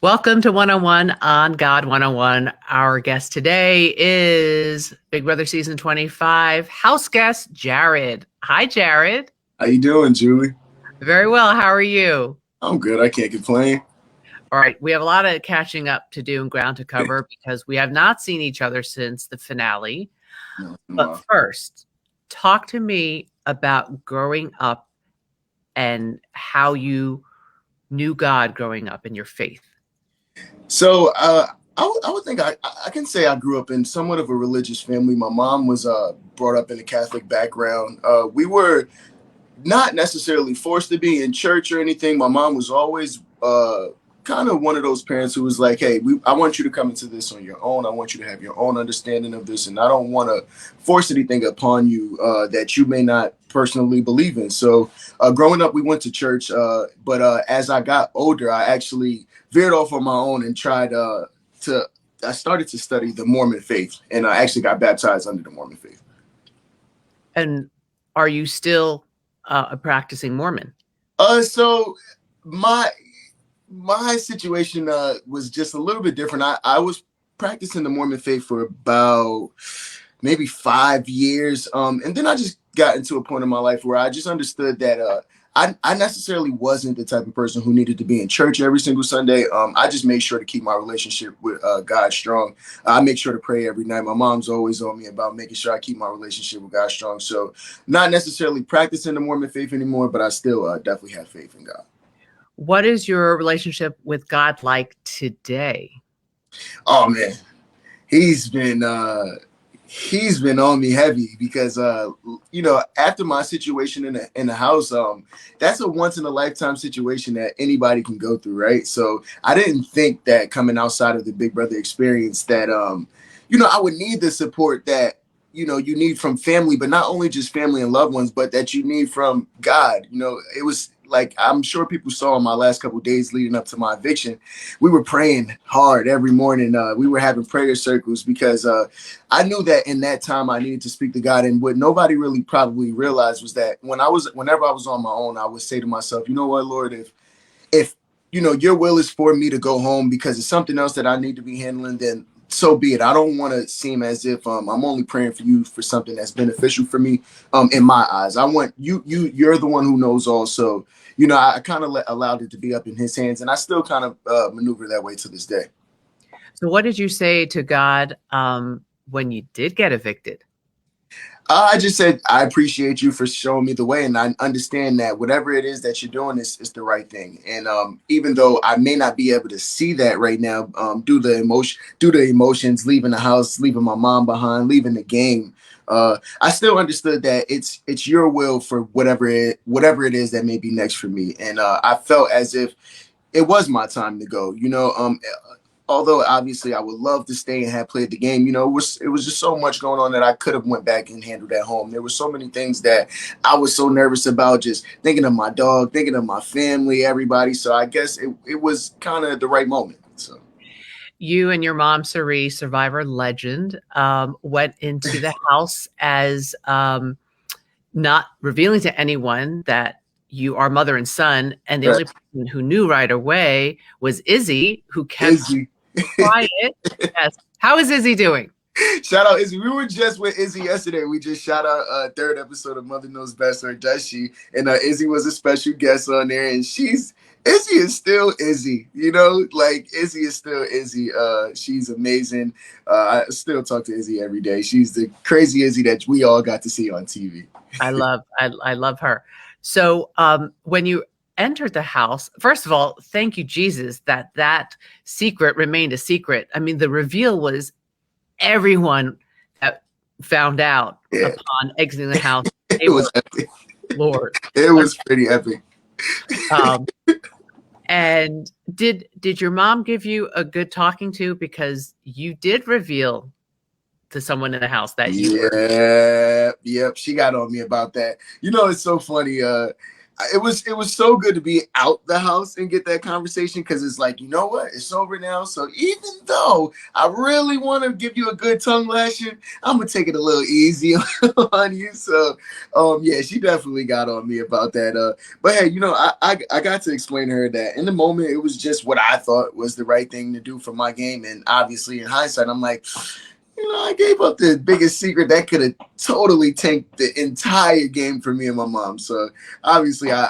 Welcome to 101 on God 101. Our guest today is Big Brother Season 25 house guest Jared. Hi, Jared. How you doing, Julie? Very well. How are you? I'm good. I can't complain. All right. We have a lot of catching up to do and ground to cover because we have not seen each other since the finale. But Wow. first, talk to me about growing up and how you knew God growing up in your faith. So I would think I can say I grew up in somewhat of a religious family. My mom was brought up in a Catholic background. We were not necessarily forced to be in church or anything. My mom was always kind of one of those parents who was like, "Hey, I want you to come into this on your own. I want you to have your own understanding of this, and I don't want to force anything upon you that you may not personally believe in." So, growing up, we went to church, but as I got older, I actually veered off on my own and tried to. I started to study the Mormon faith, and I actually got baptized under the Mormon faith. And are you still a practicing Mormon? So my my situation was just a little bit different. I was practicing the Mormon faith for about maybe 5 years, and then I just got into a point in my life where I just understood that I necessarily wasn't the type of person who needed to be in church every single Sunday. I just made sure to keep my relationship with God strong. I make sure to pray every night. My mom's always on me about making sure I keep my relationship with God strong. So, not necessarily practicing the Mormon faith anymore, but I still definitely have faith in God. What is your relationship with God like today? Oh man, he's been he's been on me heavy because after my situation in the house, that's a once in a lifetime situation that anybody can go through, right? So I didn't think that coming outside of the Big Brother experience that I would need the support that you need from family, but not only just family and loved ones, but that you need from God. It was like, I'm sure people saw in my last couple of days leading up to my eviction, we were praying hard every morning. We were having prayer circles because I knew that in that time I needed to speak to God. And what nobody really probably realized was that whenever I was on my own, I would say to myself, you know what, Lord, if your will is for me to go home because it's something else that I need to be handling, then so be it. I don't want to seem as if I'm only praying for you for something that's beneficial for me. In my eyes, I want you're the one who knows all. So I kind of allowed it to be up in His hands, and I still kind of maneuver that way to this day. So, what did you say to God when you did get evicted? I just said, I appreciate you for showing me the way. And I understand that whatever it is that you're doing is the right thing. And even though I may not be able to see that right now, due to emotions, leaving the house, leaving my mom behind, leaving the game, I still understood that it's your will for whatever it is that may be next for me. And I felt as if it was my time to go. Although obviously I would love to stay and have played the game, it was just so much going on that I could have went back and handled at home. There were so many things that I was so nervous about, just thinking of my dog, thinking of my family, everybody. So I guess it was kind of the right moment. So You and your mom, Cerie, survivor legend, went into the house as not revealing to anyone that you are mother and son. And the only person who knew right away was Izzy, who kept Izzy. quiet. Yes. How is Izzy doing? Shout out Izzy. We were just with Izzy yesterday. We just shot our third episode of Mother Knows Best, or does she? And Izzy was a special guest on there, and Izzy is still Izzy. Like Izzy is still Izzy. She's amazing. I still talk to Izzy every day. She's the crazy Izzy that we all got to see on TV. I love her. So when you entered the house, first of all, thank you, Jesus, that secret remained a secret. I mean, the reveal was everyone that found out Yeah, upon exiting the house. They it were, was epic. Lord. It was pretty epic. Um, and did your mom give you a good talking to, because you did reveal to someone in the house that you were? Yeah, yep. She got on me about that. It's so funny. it was so good to be out the house and get that conversation, because it's like, you know what, it's over now. So even though I really want to give you a good tongue lashing, I'm gonna take it a little easy on you. So yeah, she definitely got on me about that. But hey, I got to explain to her that in the moment it was just what I thought was the right thing to do for my game, and obviously in hindsight I'm like, I gave up the biggest secret that could have totally tanked the entire game for me and my mom. So obviously, I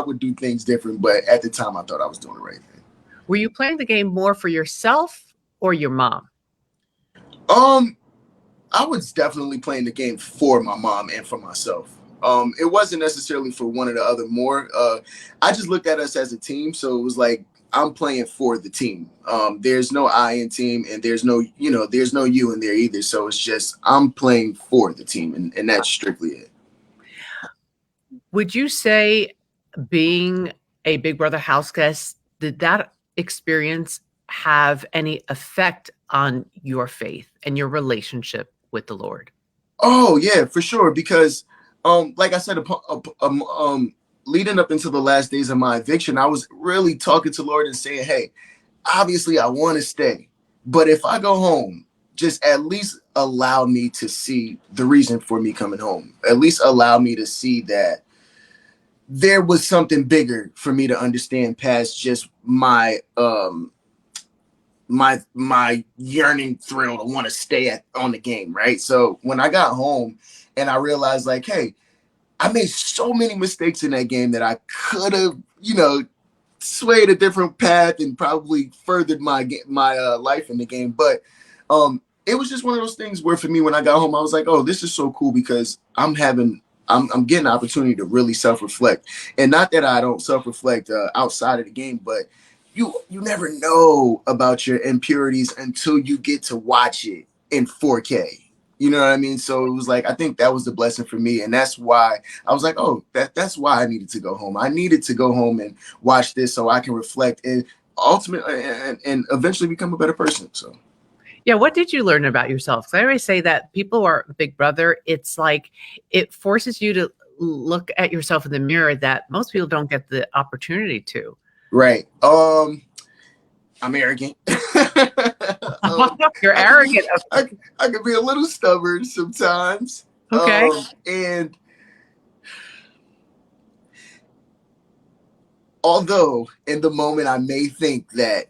would do things different, but at the time, I thought I was doing the right thing. Were you playing the game more for yourself or your mom? I was definitely playing the game for my mom and for myself. It wasn't necessarily for one or the other more. I just looked at us as a team, so it was like I'm playing for the team. There's no I in team, and there's no you in there either. So it's just I'm playing for the team, and that's strictly it. Would you say being a Big Brother house guest, did that experience have any effect on your faith and your relationship with the Lord? Oh yeah, for sure. Because, like I said, leading up into the last days of my eviction, I was really talking to Lord and saying, "Hey, obviously I want to stay, but if I go home, just at least allow me to see the reason for me coming home. At least allow me to see that there was something bigger for me to understand past just my yearning thrill to want to stay on the game, right?" So when I got home and I realized, like, hey, I made so many mistakes in that game that I could have, swayed a different path and probably furthered my life in the game. But it was just one of those things where for me, when I got home, I was like, oh, this is so cool, because I'm getting an opportunity to really self-reflect. And not that I don't self-reflect outside of the game, but you never know about your impurities until you get to watch it in 4K. You know what I mean? So it was like, I think that was the blessing for me. And that's why I was like, oh, that's why I needed to go home. I needed to go home and watch this so I can reflect and ultimately and eventually become a better person. So Yeah, what did you learn about yourself? 'Cause I always say that people who are Big Brother, it's like it forces you to look at yourself in the mirror that most people don't get the opportunity to. right. I'm arrogant. You're I can be arrogant. I can be a little stubborn sometimes. Okay. And although in the moment I may think that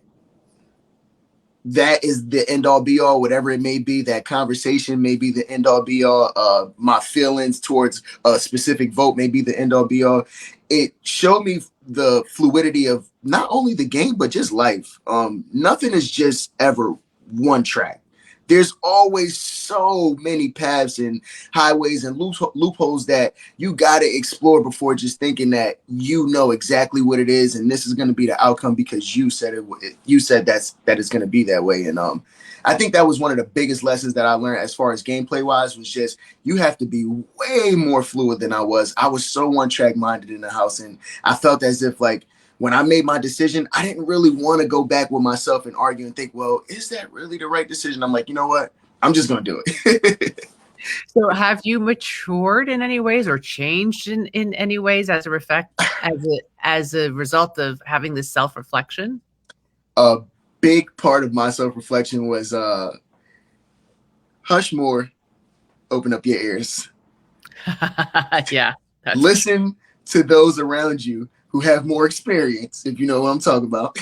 is the end all be all, whatever it may be, that conversation may be the end all be all, my feelings towards a specific vote may be the end all be all. It showed me the fluidity of not only the game but just life. Nothing is just ever one track. There's always so many paths and highways and loopholes that you got to explore before just thinking that you know exactly what it is and this is going to be the outcome because you said it. You said that it's going to be that way. And I think that was one of the biggest lessons that I learned as far as gameplay wise, was just you have to be way more fluid than I was. I was so one track minded in the house, and I felt as if, like, when I made my decision, I didn't really want to go back with myself and argue and think, well, is that really the right decision? I'm like, you know what? I'm just going to do it. So have you matured in any ways or changed in any ways as a result of having this self-reflection? A big part of my self-reflection was hush more, open up your ears. Yeah. Listen to those around you who have more experience, if you know what I'm talking about.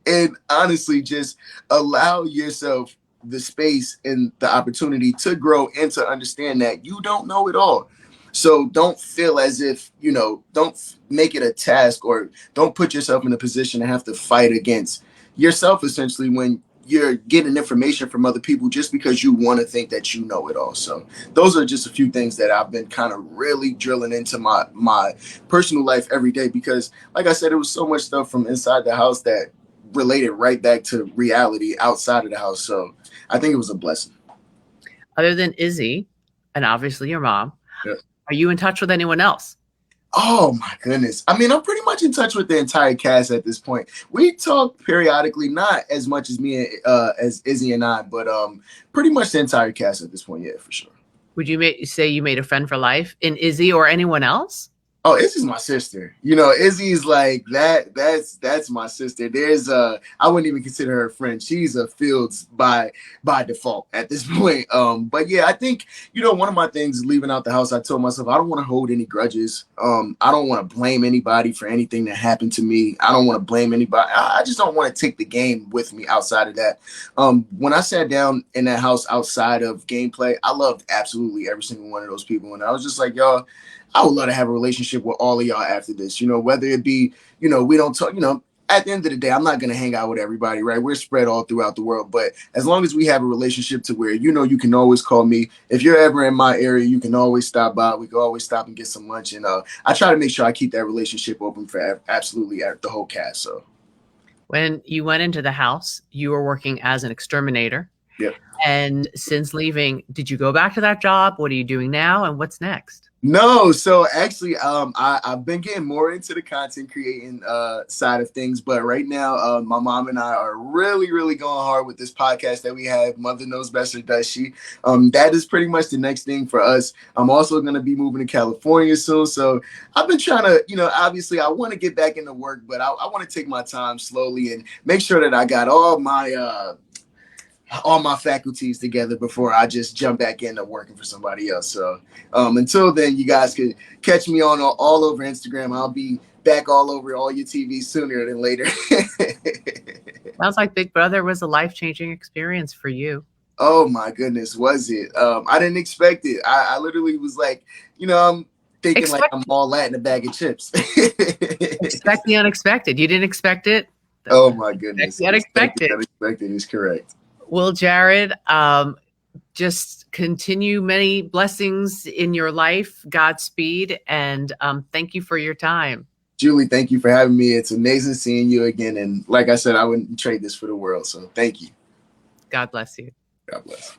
And honestly, just allow yourself the space and the opportunity to grow and to understand that you don't know it all. So don't feel as if, don't make it a task, or don't put yourself in a position to have to fight against yourself, essentially, when you're getting information from other people just because you want to think that you know it all. So those are just a few things that I've been kind of really drilling into my personal life every day, because like I said, it was so much stuff from inside the house that related right back to reality outside of the house. So I think it was a blessing. Other than Izzy and obviously your mom, Yeah. are you in touch with anyone else? Oh my goodness. I mean, I'm pretty much in touch with the entire cast at this point. We talk periodically, not as much as me as Izzy and I, but pretty much the entire cast at this point, yeah, for sure. Would you say you made a friend for life in Izzy or anyone else? Oh, Izzy's my sister. Izzy's like that. That's my sister. I wouldn't even consider her a friend. She's a Fields by default at this point. But yeah, I think one of my things leaving out the house, I told myself I don't want to hold any grudges. I don't want to blame anybody for anything that happened to me. I don't want to blame anybody. I just don't want to take the game with me outside of that. When I sat down in that house outside of gameplay, I loved absolutely every single one of those people, and I was just like, y'all, I would love to have a relationship with all of y'all after this, whether it be, we don't talk, at the end of the day, I'm not going to hang out with everybody, right? We're spread all throughout the world. But as long as we have a relationship to where, you can always call me. If you're ever in my area, you can always stop by. We can always stop and get some lunch. And I try to make sure I keep that relationship open for absolutely the whole cast. So When you went into the house, you were working as an exterminator. yeah. And since leaving, did you go back to that job? What are you doing now? And what's next? No, so actually, I've been getting more into the content creating side of things, but right now, my mom and I are really, really going hard with this podcast that we have. Mother Knows Best, or Does She? That is pretty much the next thing for us. I'm also going to be moving to California soon, so I've been trying to, obviously, I want to get back into work, but I want to take my time slowly and make sure that I got all my faculties together before I just jump back into working for somebody else. So until then, you guys could catch me on all over Instagram. I'll be back all over all your TV sooner than later. Sounds like Big Brother was a life-changing experience for you. Oh my goodness, was it? I didn't expect it. I literally was like, I'm thinking like I'm all that in a bag of chips. Expect the unexpected. You didn't expect it? Oh my goodness. The unexpected. Unexpected is correct. Well, Jared, just continue many blessings in your life. Godspeed. And thank you for your time. Julie, thank you for having me. It's amazing seeing you again. And like I said, I wouldn't trade this for the world. So thank you. God bless you. God bless.